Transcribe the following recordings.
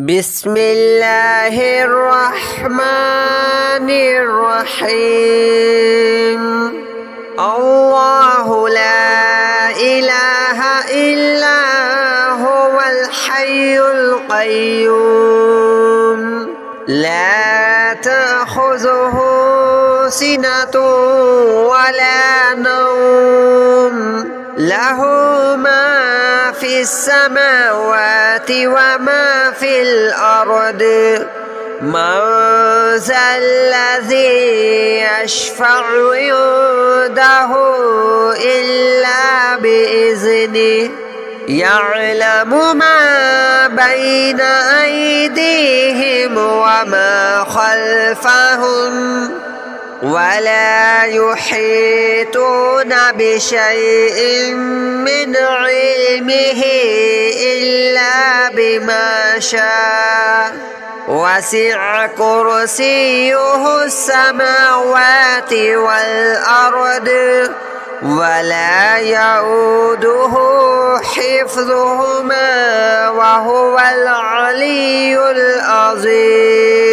بسم الله الرحمن الرحيم. الله لا إله إلا هو الحي القيوم لا تأخذه سنة ولا نوم له ما في السماوات وما في الأرض من ذا الذي يشفع عنده إلا بإذنه يعلم ما بين أيديهم وما خلفهم ولا يحيطون بشيء من علمه إلا بما شاء وسع كرسيه السماوات والأرض ولا يؤوده حفظهما وهو العلي العظيم.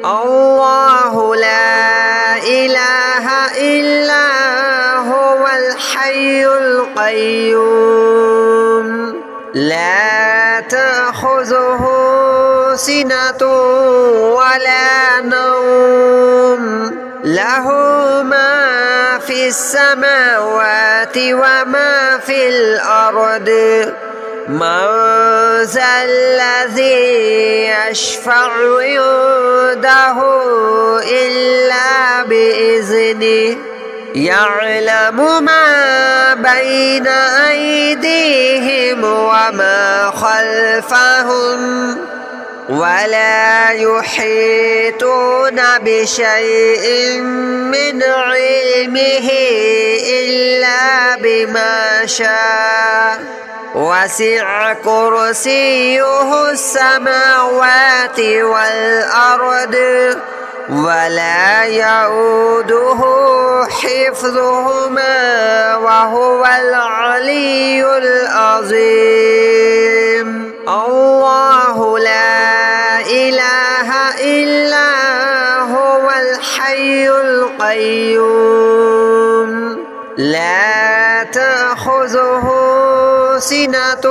الله لا إله إلا هو الحي القيوم لا تأخذه سنة ولا نوم له ما في السماوات وما في الأرض من ذا الذي يشفع عنده إلا بإذنه يعلم ما بين أيديهم وما خلفهم ولا يحيطون بشيء من علمه إلا بما شاء وسع كرسيه السماوات والأرض ولا يؤوده حفظهما وهو العلي العظيم. الله لا إله إلا هو الحي القيوم لا تأخذه سنة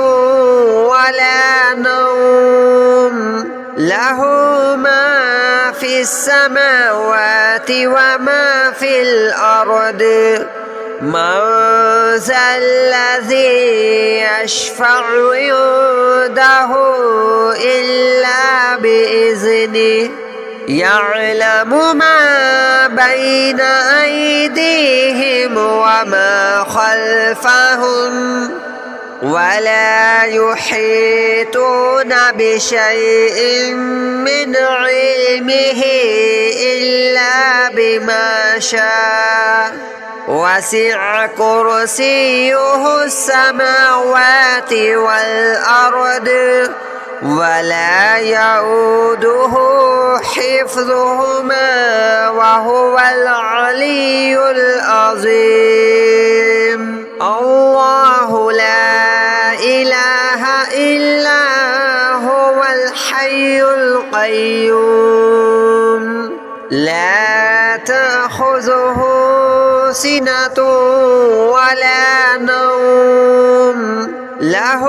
ولا نوم له ما في السماوات وما في الأرض من ذا الذي يشفع عنده إلا بإذنه يعلم ما بين أيديهم وما خلفهم ولا يحيطون بشيء من علمه إلا بما شاء وسع كرسيه السماوات والأرض ولا يؤوده حفظهما وهو العلي العظيم. الله لا إله إلا هو الحي القيوم لا تأخذه سنة ولا نوم له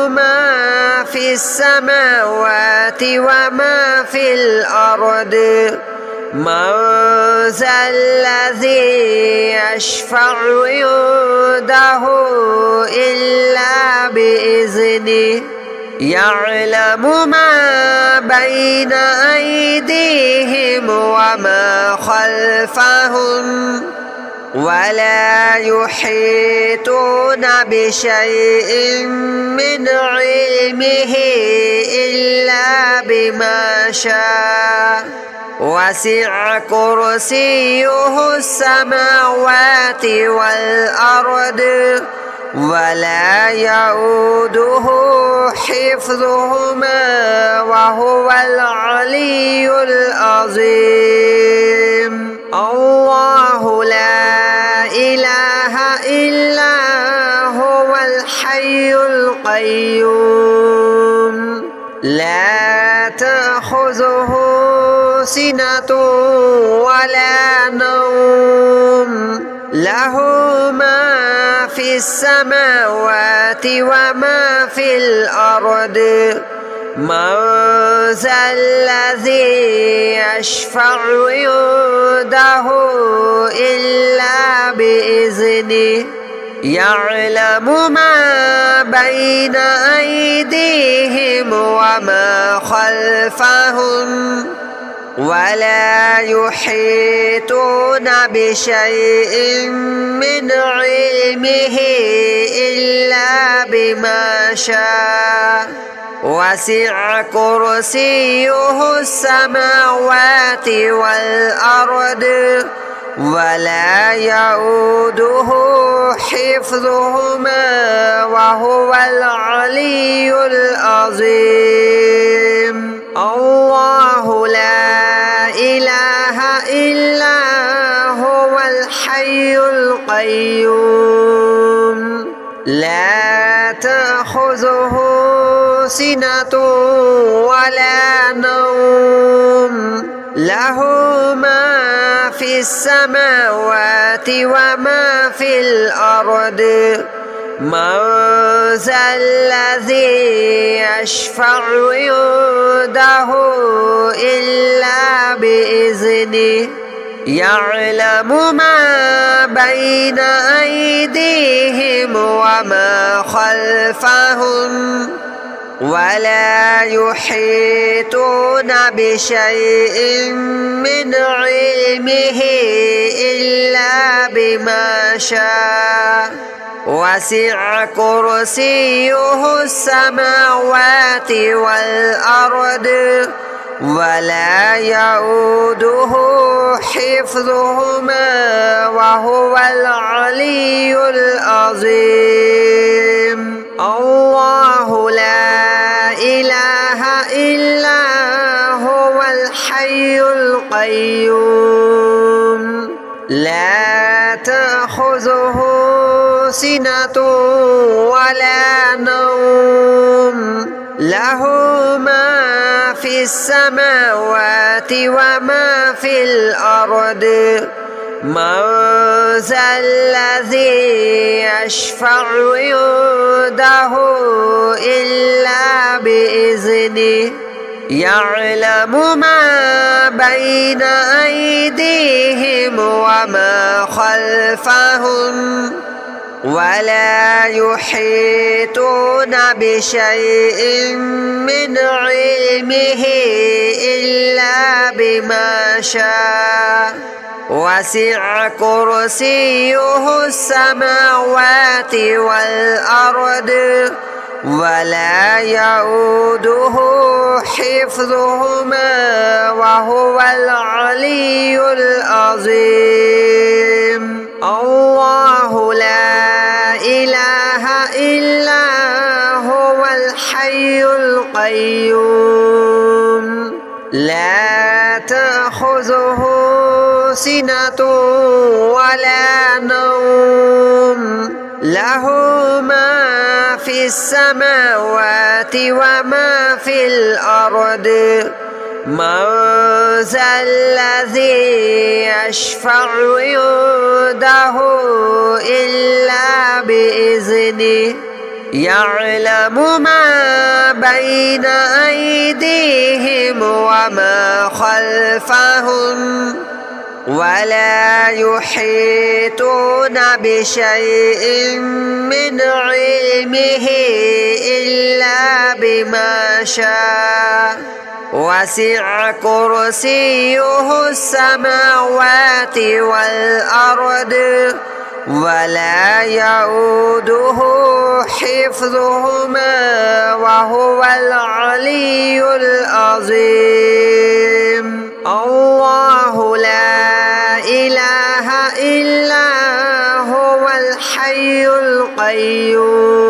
ما في السماوات وما في الأرض من ذا الذي يشفع عنده إلا بإذنه يعلم ما بين أيديهم وما خلفهم ولا يحيطون بشيء من علمه إلا بما شاء وسع كرسيه السماوات والأرض ولا يؤوده حفظهما وهو العلي العظيم. الله لا إله إلا هو الحي القيوم لا لا تأخذه سنة ولا نوم له ما في السماوات وما في الأرض من ذا الذي يشفع عنده إلا بإذنه يعلم ما بين أيديهم وما خلفهم ولا يحيطون بشيء من علمه إلا بما شاء وسع كرسيه السماوات والأرض ولا يؤوده حفظهما وهو العلي العظيم الله لا إله إلا هو الحي القيوم لا تأخذه سنة ولا نوم له ما في السماوات وما في الأرض من ذا الذي يشفع عنده إلا بإذنه يعلم ما بين أيديهم وما خلفهم ولا يحيطون بشيء من علمه إلا بما شاء وسع كرسيه السماوات والأرض ولا يؤوده حفظهما وهو العلي العظيم الله لا إله إلا هو الحي القيوم لا تأخذه سنة ولا نوم له ما في السماوات وما في الأرض من ذا الذي يشفع عنده إلا بإذنه يعلم ما بين أيديهم وما خلفهم ولا يحيطون بشيء من علمه إلا بما شاء وسع كرسيه السماوات والأرض ولا يؤوده حفظهما وهو العلي العظيم الله لا إله إلا هو الحي القيوم لا تأخذه سنة ولا نوم له ما في السماوات وما في الأرض من ذا الذي يشفع عنده إلا بإذنه يعلم ما بين أيديهم وما خلفهم ولا يحيطون بشيء من علمه إلا بما شاء وسع كرسيه السماوات والأرض ولا يؤوده حفظهما وهو العلي العظيم الله لا إله إلا هو الحي القيوم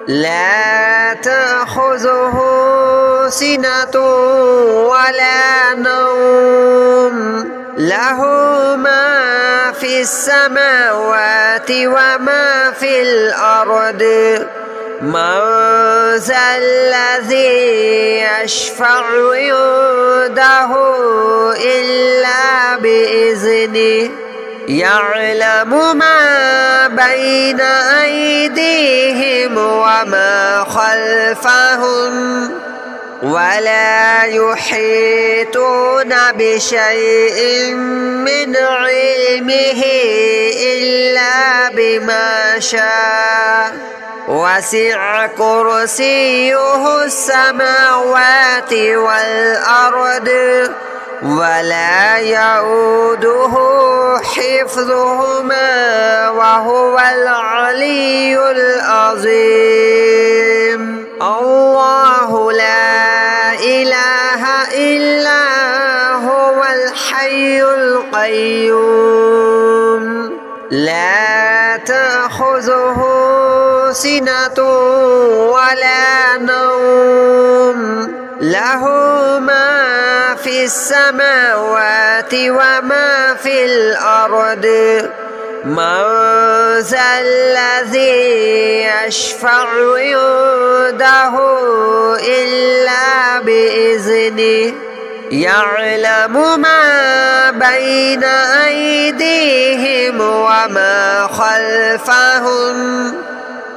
لا تأخذه سنة ولا نوم له ما في السماوات وما في الأرض من ذا الذي يشفع عنده إلا بإذنه يعلم ما بين أيديهم وما خلفهم ولا يحيطون بشيء من علمه إلا بما شاء وسع كرسيه السماوات والأرض ولا يؤوده حفظهما وهو العلي العظيم الله لا إله إلا هو الحي القيوم لا تأخذه سنة ولا نوم له ما في السماوات وما في الأرض من ذا الذي يشفع عنده إلا بإذنه يعلم ما بين أيديهم وما خلفهم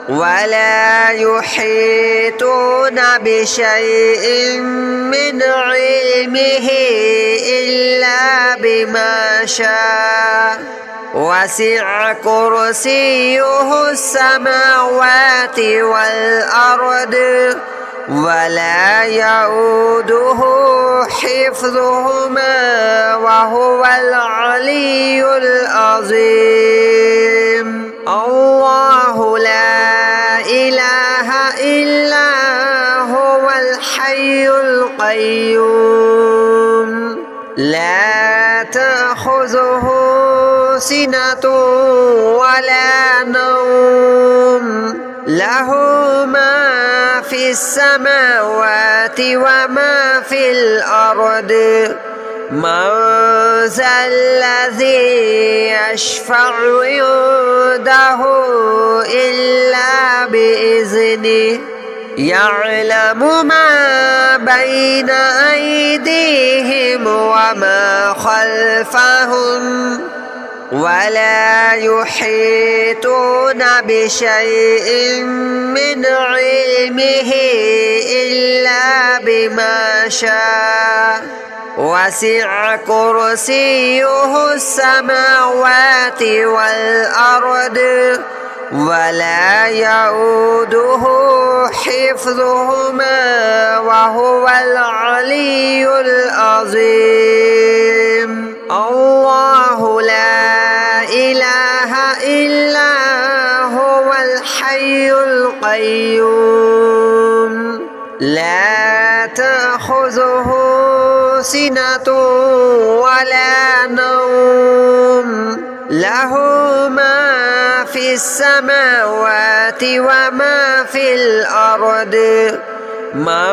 ولا يحيطون بشيء من علمه إلا بما شاء وسع كرسيه السماوات والأرض ولا يؤوده حفظهما وهو العلي العظيم الله لا إله إلا هو الحي القيوم لا تأخذه سنة ولا نوم له ما في السماوات وما في الأرض من ذا الذي يشفع عنده إلا بإذنه يعلم ما بين أيديهم وما خلفهم ولا يحيطون بشيء من علمه إلا بما شاء وسع كرسيه السماوات والأرض ولا يؤوده حفظهما وهو العلي العظيم الله لا إله إلا هو الحي القيوم لا تأخذه سنة ولا نوم له ما في السماوات وما في الأرض من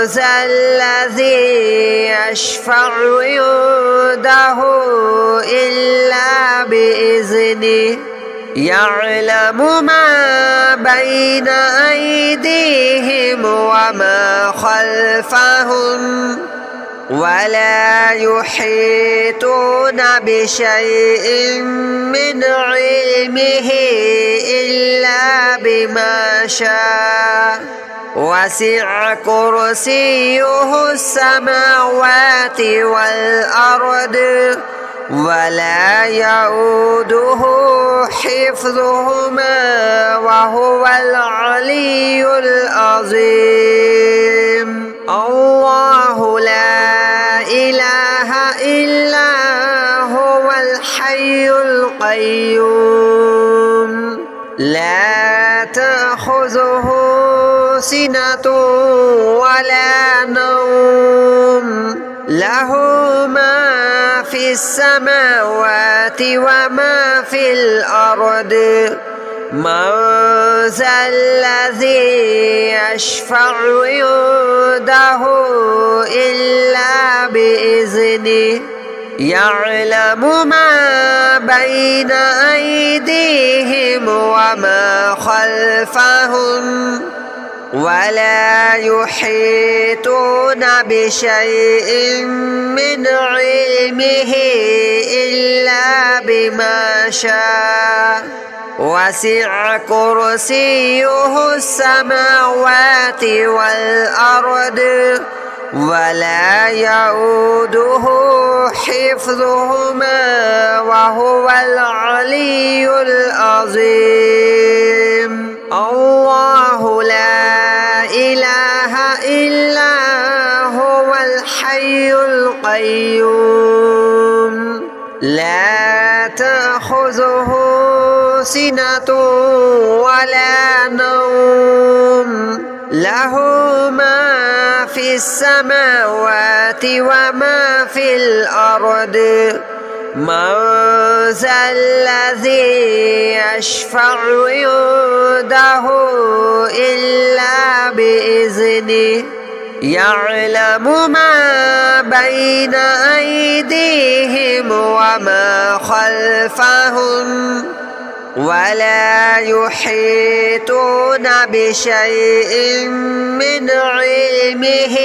ذا الذي يشفع عنده إلا بإذنه يعلم ما بين أيديهم وما خلفهم ولا يحيطون بشيء من علمه إلا بما شاء وسع كرسيه السماوات والأرض ولا يؤوده حفظهما وهو العلي العظيم الله لا إله إلا هو الحي القيوم لا تأخذه سنة ولا نوم له ما في السماوات وما في الأرض من ذا الذي يشفع عنده إلا بإذنه يعلم ما بين أيديهم وما خلفهم ولا يحيطون بشيء من علمه إلا بما شاء وسع كرسيه السماوات والأرض ولا يؤوده حفظهما وهو العلي العظيم. الله لا إله إلا هو الحي القيوم لا تأخذه سنة ولا نوم له ما في السماوات وما في الأرض من ذا الذي يشفع عنده إلا بإذنه يعلم ما بين أيديهم وما خلفهم ولا يحيطون بشيء من علمه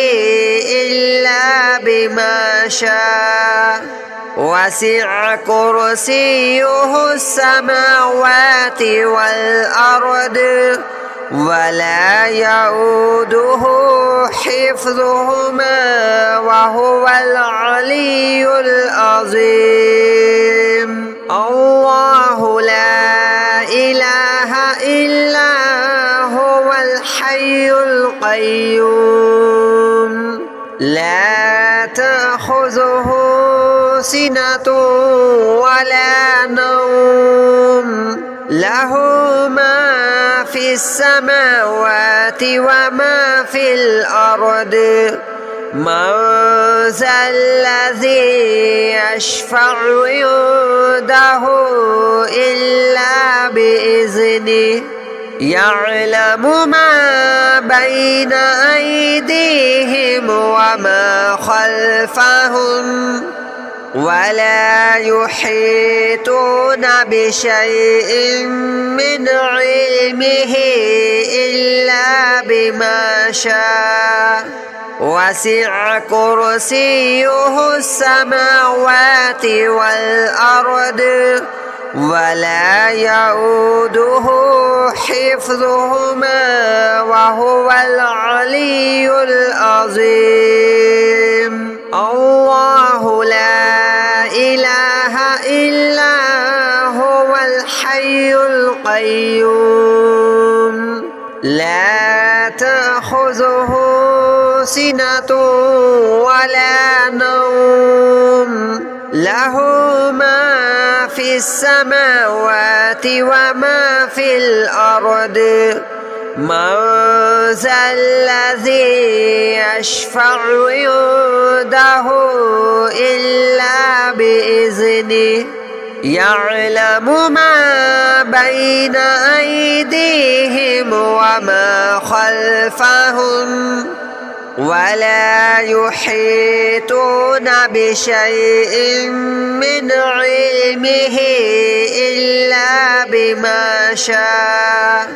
إلا بما شاء وسع كرسيه السماوات والأرض ولا يؤوده حفظهما وهو العلي العظيم. الله لا إله إلا هو الحي القيوم لا تأخذه سنة ولا نوم له ما في السماوات وما في الأرض من ذا الذي يشفع عنده إلا بإذنه يعلم ما بين أيديهم وما خلفهم ولا يحيطون بشيء من علمه إلا بما شاء وسع كرسيه السماوات والأرض ولا يؤوده حفظهما وهو العلي العظيم. الله لا إله إلا هو الحي القيوم لا تأخذه سنة ولا نوم له ما في السماوات وما في الأرض من ذا الذي يشفع عنده إلا بإذنه يعلم ما بين أيديهم وما خلفهم ولا يحيطون بشيء من علمه إلا بما شاء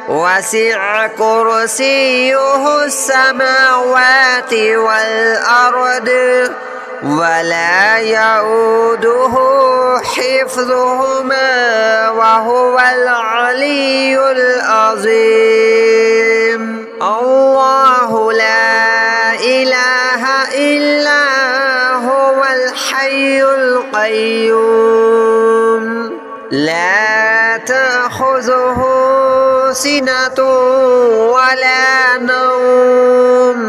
وسع كرسيه السماوات والأرض ولا يؤوده حفظهما وهو العلي العظيم. الله لا إله إلا هو الحي القيوم لا تأخذه سنة ولا نوم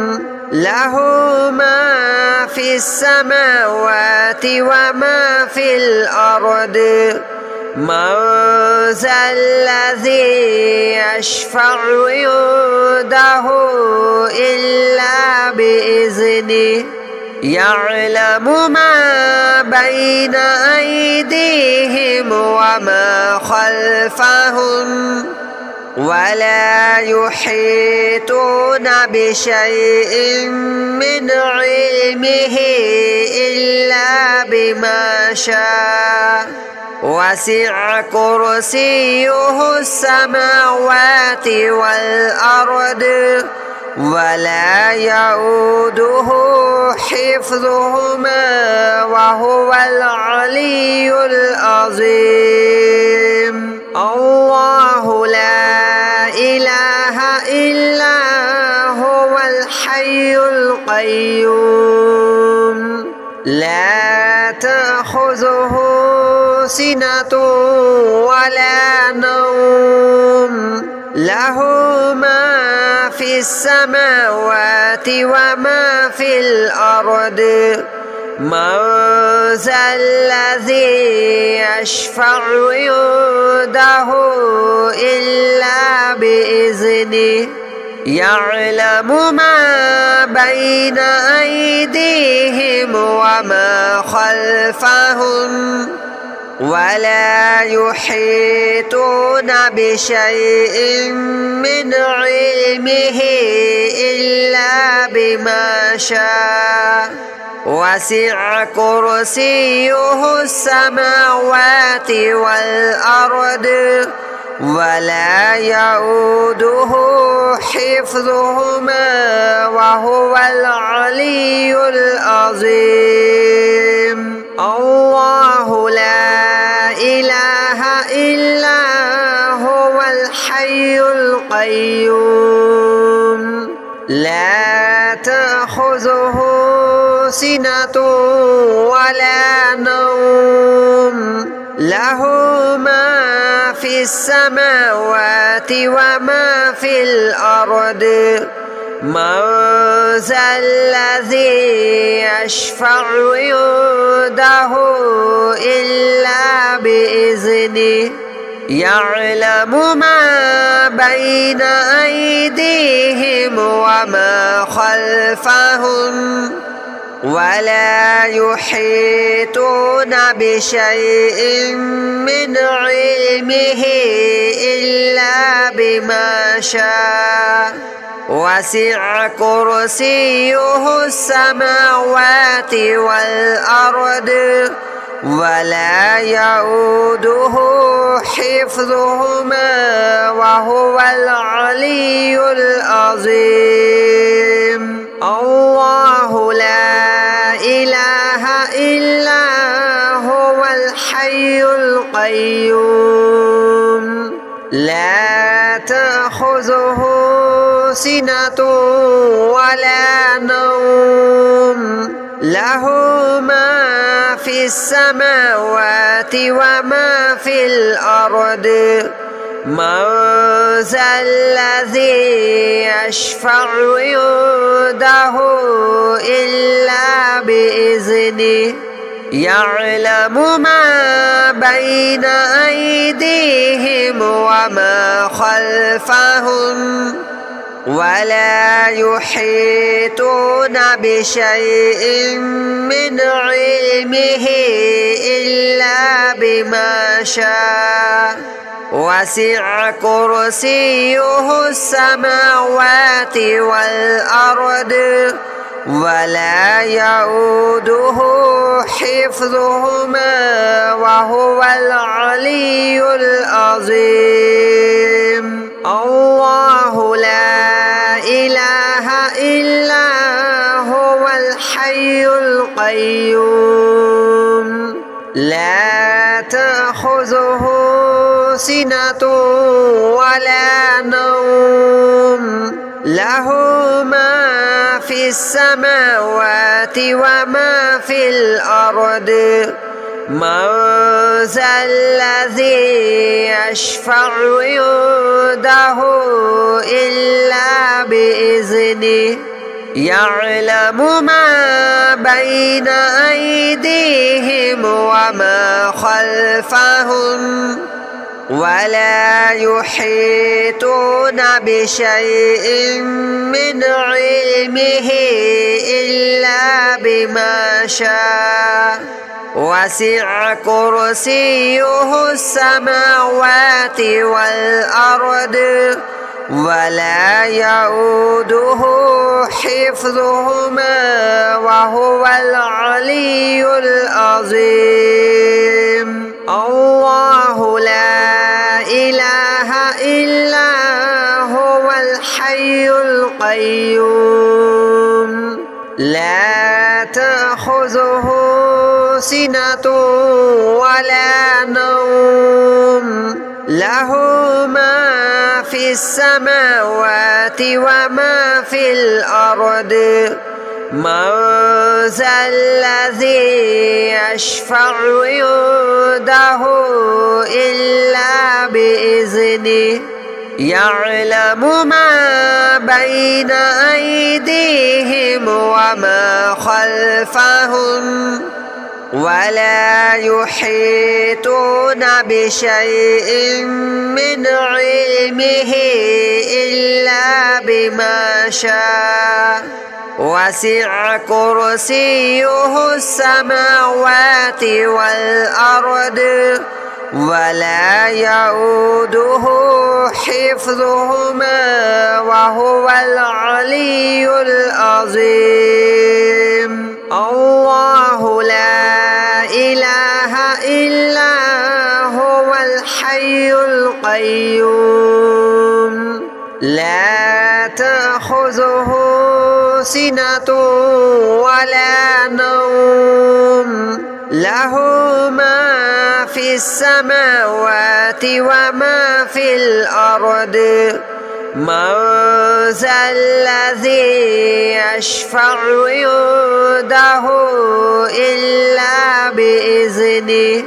له ما في السماوات وما في الأرض من ذا الذي يشفع عنده إلا بإذنه يعلم ما بين أيديهم وما خلفهم ولا يحيطون بشيء من علمه إلا بما بما شاء وسع كرسيه السماوات والأرض ولا يؤوده حفظهما وهو العلي العظيم. الله لا إله إلا هو الحي القيوم لا تأخذه سنة ولا نوم له ما في السماوات وما في الأرض من ذا الذي يشفع عنده إلا بإذنه يعلم ما بين أيديهم وما خلفهم ولا يحيطون بشيء من علمه إلا بما شاء وسع كرسيه السماوات والأرض ولا يؤوده حفظهما وهو العلي العظيم. الله لا إله إلا هو الحي القيوم لا تأخذه سنة ولا نوم له ما في السماوات وما في الأرض من ذا الذي يشفع عنده إلا بإذنه يعلم ما بين أيديهم وما خلفهم ولا يحيطون بشيء من علمه إلا بما شاء وسع كرسيه السماوات والأرض ولا يؤوده حفظهما وهو العلي العظيم. الله لا إله إلا هو الحي القيوم لا تأخذه سنة ولا نوم له ما في السماوات وما في الأرض من ذا الذي يشفع عنده إلا بإذنه يعلم ما بين أيديهم وما خلفهم ولا يحيطون بشيء من علمه إلا بما شاء وسع كرسيه السماوات والأرض ولا يؤوده حفظهما وهو العلي العظيم. الله لا إله إلا هو الحي القيوم لا تأخذه سنة ولا نوم له ما في السماوات وما في الأرض من ذا الذي يشفع عنده إلا بإذنه يعلم ما بين أيديهم وما خلفهم ولا يحيطون بشيء من علمه إلا بما شاء وسع كرسيه السماوات والأرض ولا يؤوده حفظهما وهو العلي العظيم. الله لا إله إلا هو الحي القيوم لا تأخذه سنة ولا نوم له ما في السماوات وما في الأرض من ذا الذي يشفع عنده إلا بإذنه يعلم ما بين أيديهم وما خلفهم ولا يحيطون بشيء من علمه إلا بما شاء وسع كرسيه السماوات والأرض ولا يؤوده حفظهما وهو العلي العظيم. الله لا إله إلا هو الحي القيوم لا تأخذه سنة ولا نوم له ما في السماوات وما في الأرض من ذا الذي يشفع عنده إلا بإذنه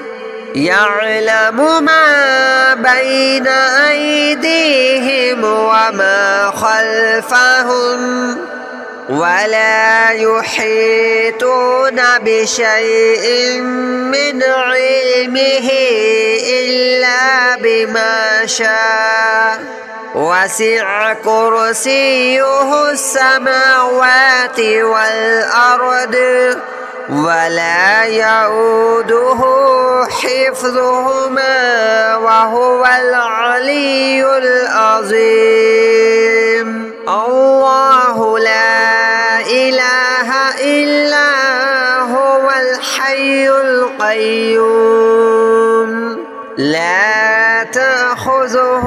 يعلم ما بين أيديهم وما خلفهم ولا يحيطون بشيء من علمه إلا بما شاء وسع كرسيه السماوات والأرض ولا يؤوده حفظهما وهو العلي العظيم. الله لا إله إلا هو الحي القيوم لا تأخذه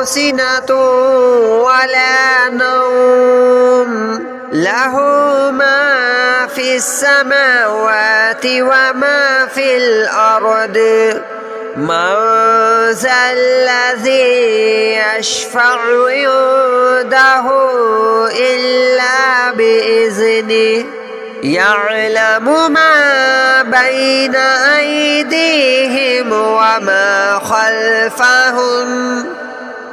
سنة ولا نوم له ما في السماوات وما في الأرض من ذا الذي يشفع عنده إلا بإذنه يعلم ما بين أيديهم وما خلفهم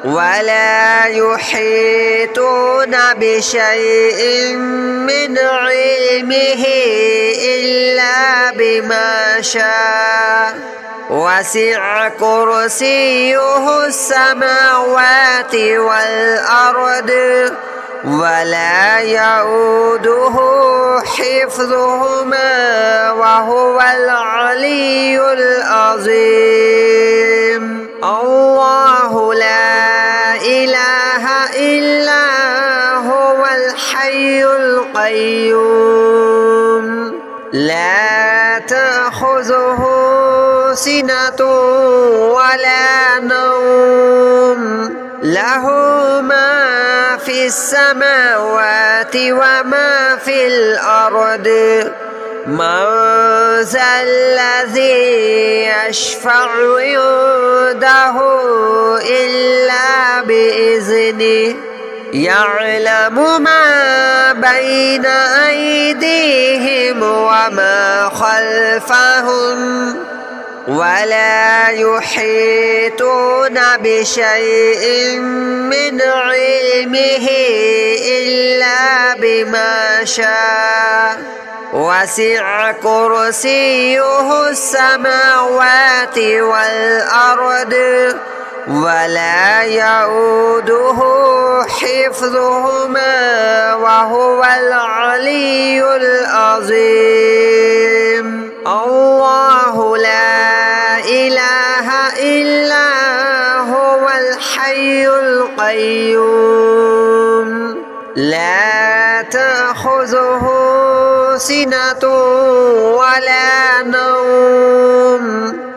ولا يحيطون بشيء من علمه إلا بما شاء وسع كرسيه السماوات والأرض ولا يؤوده حفظهما وهو العلي العظيم. الله لا إله إلا هو الحي القيوم لا تأخذه سنة ولا نوم له ما في السماوات وما في الأرض من ذا الذي يشفع عنده إلا بإذنه يعلم ما بين أيديهم وما خلفهم ولا يحيطون بشيء من علمه إلا بما شاء وسع كرسيه السماوات والأرض ولا يؤوده حفظهما وهو العلي العظيم. الله لا إله إلا هو الحي القيوم لا تأخذه تأخذه سنة ولا نوم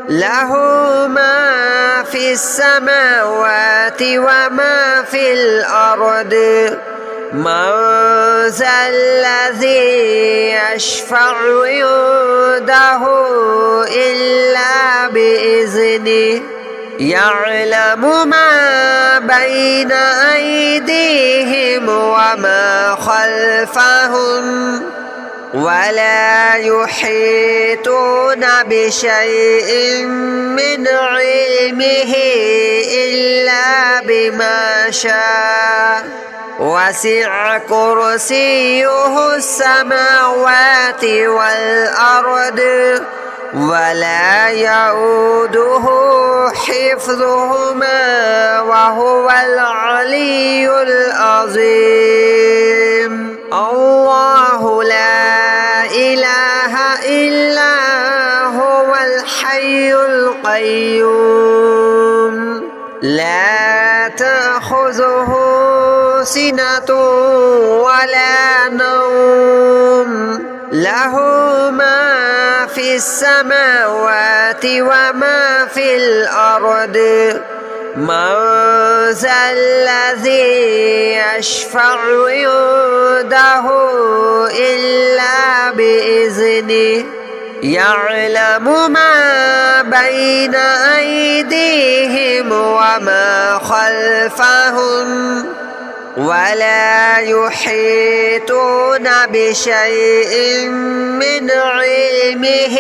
له ما في السماوات وما في الأرض من ذا الذي يشفع عنده إلا بإذنه يعلم ما بين أيديهم وما خلفهم ولا يحيطون بشيء من علمه إلا بما شاء وسع كرسيه السماوات والأرض ولا يؤوده حفظهما وهو العلي العظيم الله لا إله إلا هو الحي القيوم لا تأخذه سنة ولا نوم له ما في السماوات وما في الأرض من ذا الذي يشفع عنده إلا بإذنه يعلم ما بين أيديهم وما خلفهم ولا يحيطون بشيء من علمه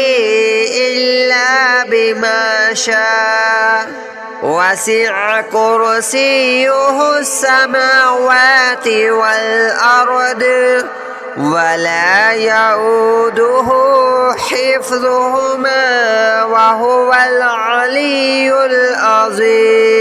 إلا بما شاء وسع كرسيه السماوات والأرض ولا يؤوده حفظهما وهو العلي العظيم